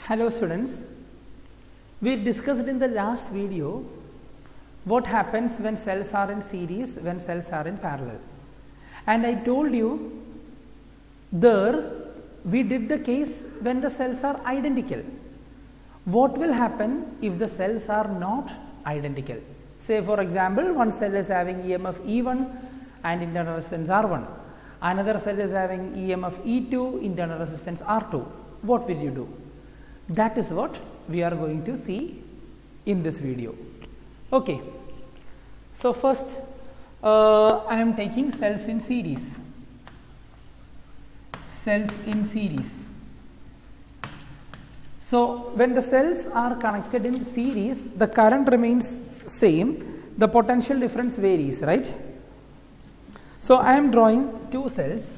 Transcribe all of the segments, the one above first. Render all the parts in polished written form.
Hello students, we discussed in the last video what happens when cells are in series, when cells are in parallel, and I told you there we did the case when the cells are identical. What will happen if the cells are not identical? Say for example, one cell is having EMF E1 and internal resistance R1, another cell is having EMF E2, internal resistance R2. What will you do? That is what we are going to see in this video. Okay. So first I am taking cells in series. Cells in series. So when the cells are connected in series, the current remains same, the potential difference varies, right? So I am drawing two cells.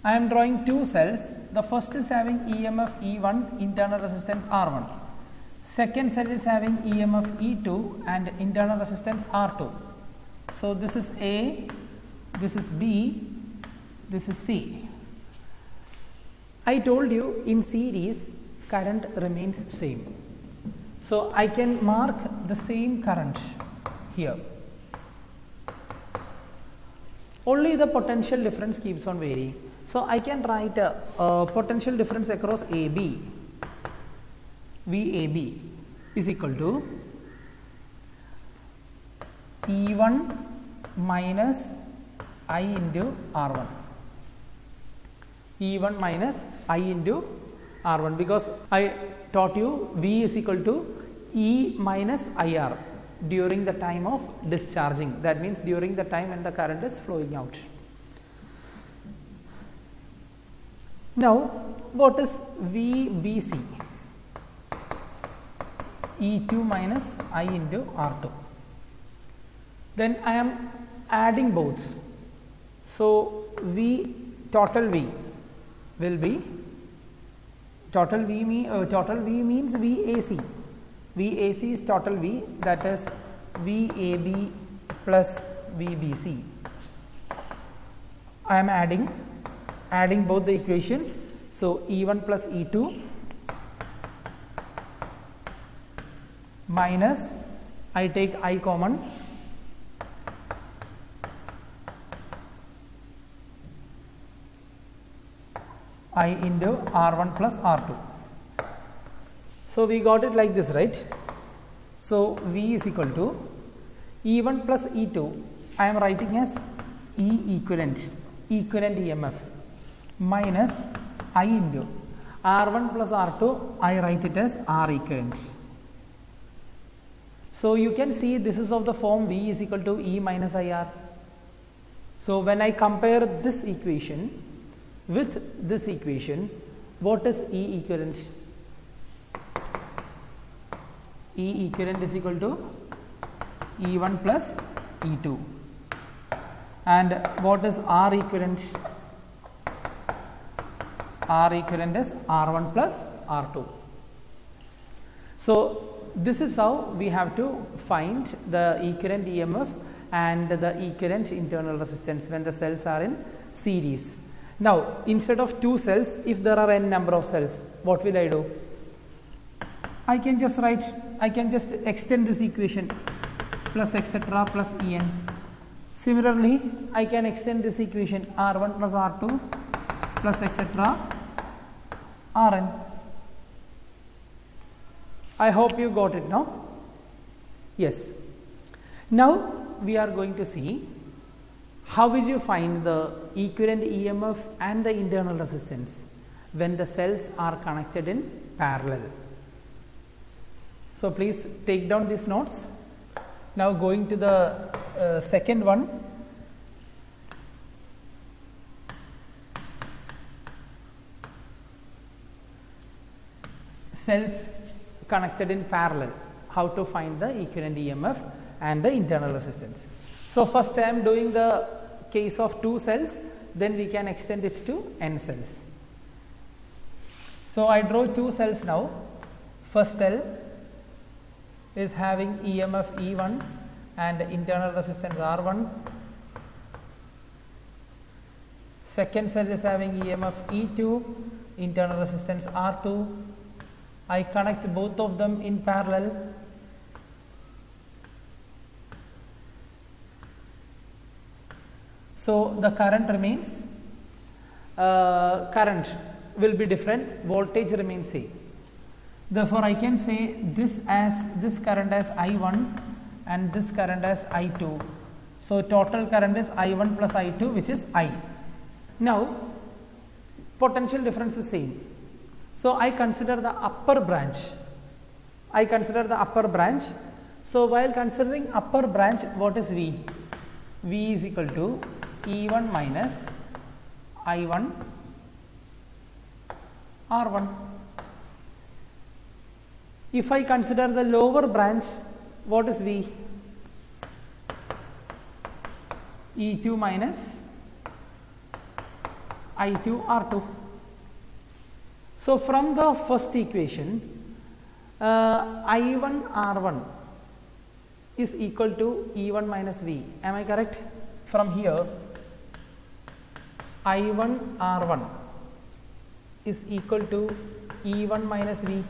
I am drawing two cells. The first is having EMF E1, internal resistance R1. Second cell is having EMF E2 and internal resistance R2. So this is A, this is B, this is C. I told you in series current remains same. So I can mark the same current here. Only the potential difference keeps on varying. So I can write a potential difference across AB, VAB is equal to E1 minus I into R1. E1 minus I into R1, because I taught you V is equal to E minus IR during the time of discharging. That means during the time when the current is flowing out. Now, what is VBC? E2 minus I into R2. Then I am adding both. So V total V will be total V means VAC. VAC is total V, that is VAB plus VBC. I am adding both the equations. So E1 plus E2 minus, I take I common, I into R1 plus R2. So we got it like this, right? So V is equal to E1 plus E2, I am writing as E equivalent EMF, minus I into R1 plus R2, I write it as R equivalent. So you can see this is of the form V is equal to E minus IR. So when I compare this equation with this equation, what is E equivalent? E equivalent is equal to E1 plus E2. And what is R equivalent? R equivalent is R1 plus R2. So this is how we have to find the equivalent EMF and the equivalent internal resistance when the cells are in series. Now instead of two cells, if there are n number of cells, what will I do? I can just extend this equation plus etc plus En. Similarly, I can extend this equation R1 plus R2 plus etc Rn. I hope you got it now. Yes. Now we are going to see how will you find the equivalent EMF and the internal resistance when the cells are connected in parallel. So please take down these notes. Now going to the second one. Cells connected in parallel, how to find the equivalent EMF and the internal resistance. So first I am doing the case of two cells, then we can extend it to n cells. So I draw two cells now. First cell is having EMF E1 and internal resistance R1. second cell is having EMF E2, internal resistance R2. I connect both of them in parallel. So the current remains, current will be different, voltage remains same. Therefore, I can say this current as I1 and this current as I2. So total current is I1 plus I2, which is I. Now potential difference is same. So I consider the upper branch. So while considering upper branch, what is V? V is equal to E1 minus I1 R1. If I consider the lower branch, what is V? E2 minus I2 R2. So from the first equation, I1 R1 is equal to E1 minus V. Am I correct? From here, I1 R1 is equal to E1 minus V.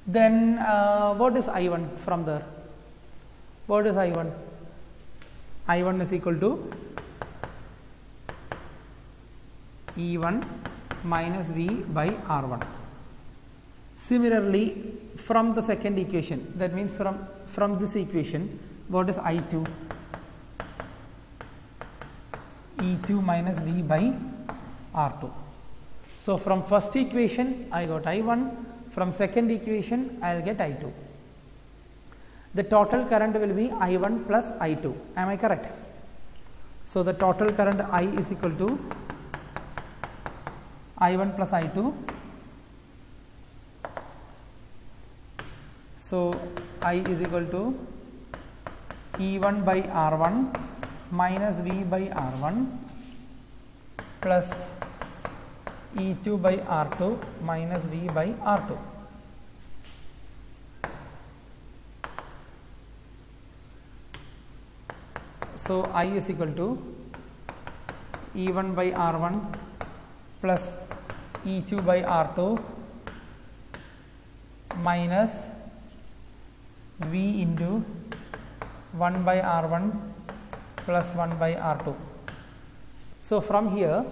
Then what is I1 from there? What is I1? I1 is equal to E1 minus V by R1. Similarly, from the second equation, that means from this equation, what is I2? E2 minus V by R2. So from first equation I got I1, from second equation I will get I2. The total current will be I1 plus I2. Am I correct? So the total current I is equal to I1 plus I2. So I is equal to E1 by R1 minus V by R1 plus E2 by R2 minus V by R2. So I is equal to E1 by R1 plus E2 by R2 minus V into 1 by R1 plus 1 by R2. So from here,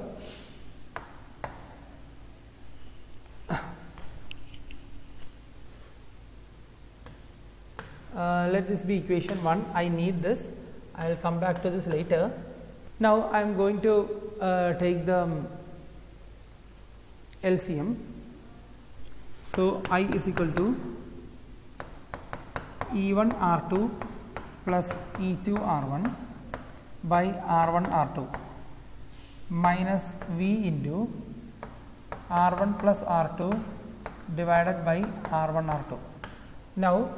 let this be equation 1. I need this. I will come back to this later. Now I am going to take the LCM. So I is equal to E1 R2 plus E2 R1 by R1 R2 minus V into R1 plus R2 divided by R1 R2. Now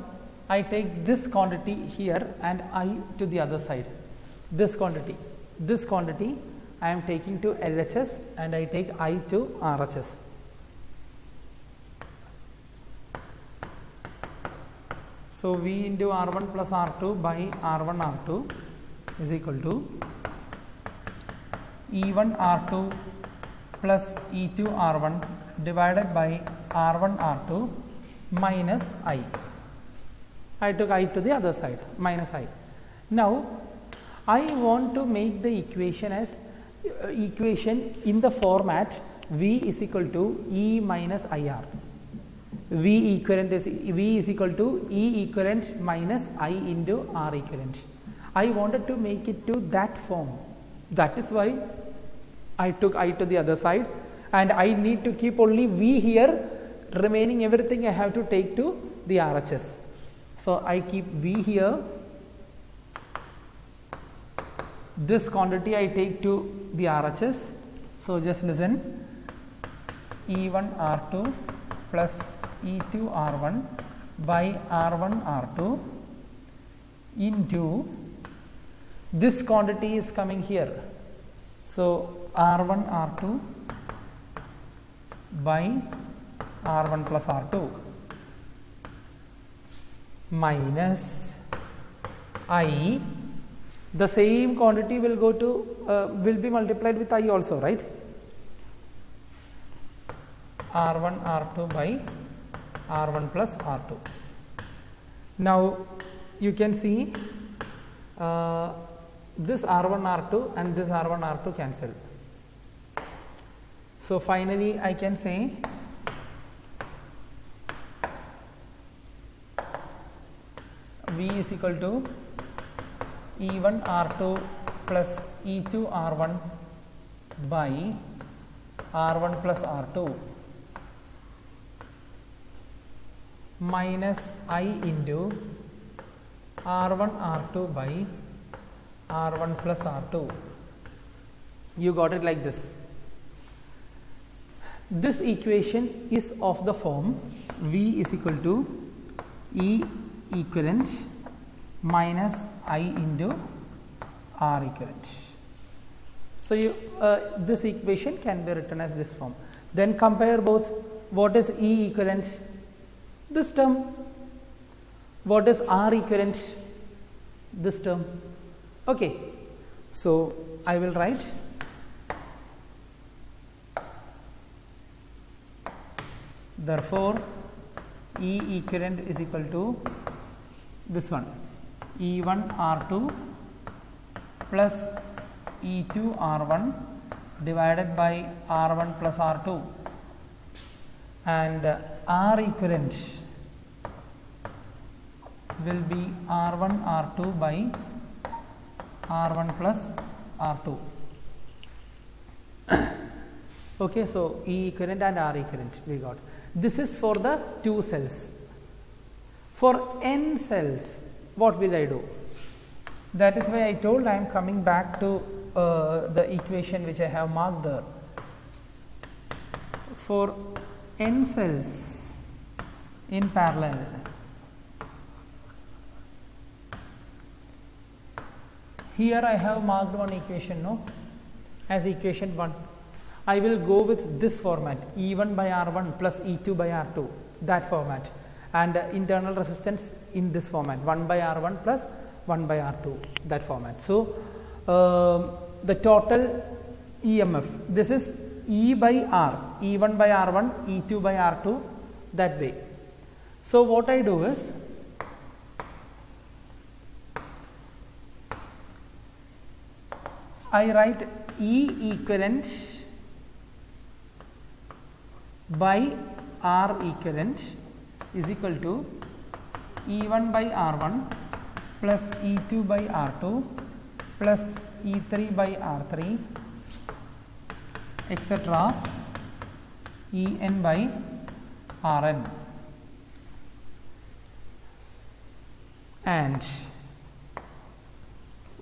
I take this quantity here and I to the other side. This quantity I am taking to LHS and I take I to RHS. So V into R1 plus R2 by R1 R2 is equal to E1 R2 plus E2 R1 divided by R1 R2 minus I. I took I to the other side, minus I. Now I want to make the equation as equation in the format V is equal to E minus IR. V is equal to E equivalent minus I into R equivalent. I wanted to make it to that form. That is why I took I to the other side, and I need to keep only V here. Remaining everything I have to take to the RHS. So I keep V here. This quantity I take to the RHS. So just listen. E1 R2 plus E2 R1 by R1 R2 into this quantity is coming here. So R1 R2 by R1 plus R2 minus I, the same quantity will go to will be multiplied with I also, right? R1 R2 by R1 plus R2. Now you can see this R1 R2 and this R1 R2 cancel. So finally I can say V is equal to E1 R2 plus E2 R1 by R1 plus R2 minus I into R1 R2 by R1 plus R2. You got it like this. This equation is of the form V is equal to E equivalent minus I into R equivalent. So this equation can be written as this form. Then compare both. What is E equivalent? This term. What is R equivalent? This term. Okay. So I will write therefore E equivalent is equal to this one, E1 R2 plus E2 R1 divided by R1 plus R2, and R equivalent will be R1 R2 by R1 plus R2. Okay, so E equivalent and R equivalent we got. This is for the 2 cells. For n cells, what will I do? That is why I told I am coming back to the equation which I have marked there. For n cells in parallel, here I have marked one equation, no, as equation 1. I will go with this format, E1 by R1 plus E2 by R2, that format, and internal resistance in this format, 1 by R1 plus 1 by R2, that format. So the total EMF, this is E by R, E1 by R1, E2 by R2, that way. So what I do is, I write E equivalent by R equivalent is equal to E1 by R1 plus E2 by R2 plus E3 by R3 etc. En by Rn, and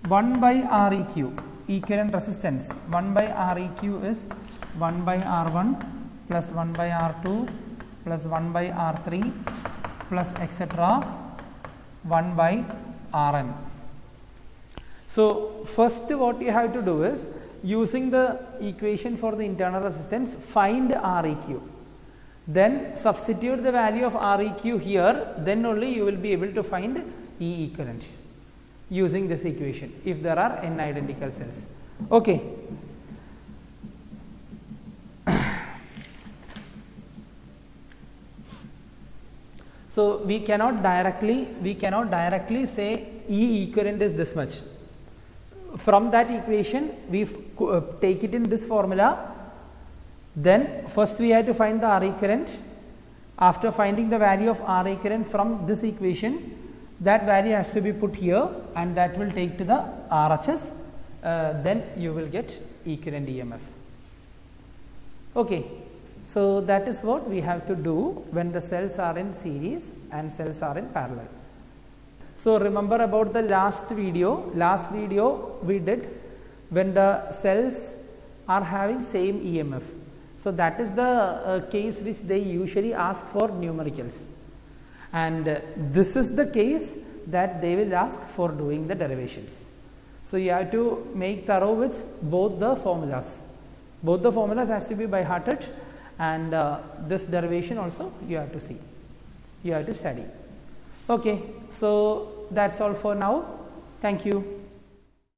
1 by Req, equivalent resistance, 1 by Req is 1 by R1 plus 1 by R2 plus 1 by R3 plus etc. 1 by Rn. So first what you have to do is, using the equation for the internal resistance, find Req. Then substitute the value of Req here, then only you will be able to find E equivalent using this equation if there are n identical cells. Okay. So we cannot directly say E equivalent is this much. From that equation we take it in this formula. Then first we have to find the R equivalent. After finding the value of R equivalent from this equation, that value has to be put here, and that will take to the RHS. Then you will get equivalent EMF. Okay. So that is what we have to do when the cells are in series and cells are in parallel. So remember about the last video. Last video we did when the cells are having same EMF. So that is the case which they usually ask for numericals, and this is the case that they will ask for doing the derivations. So you have to make thorough with both the formulas. Both the formulas has to be by hearted, and this derivation also you have to see, you have to study. Okay, so that's all for now. Thank you.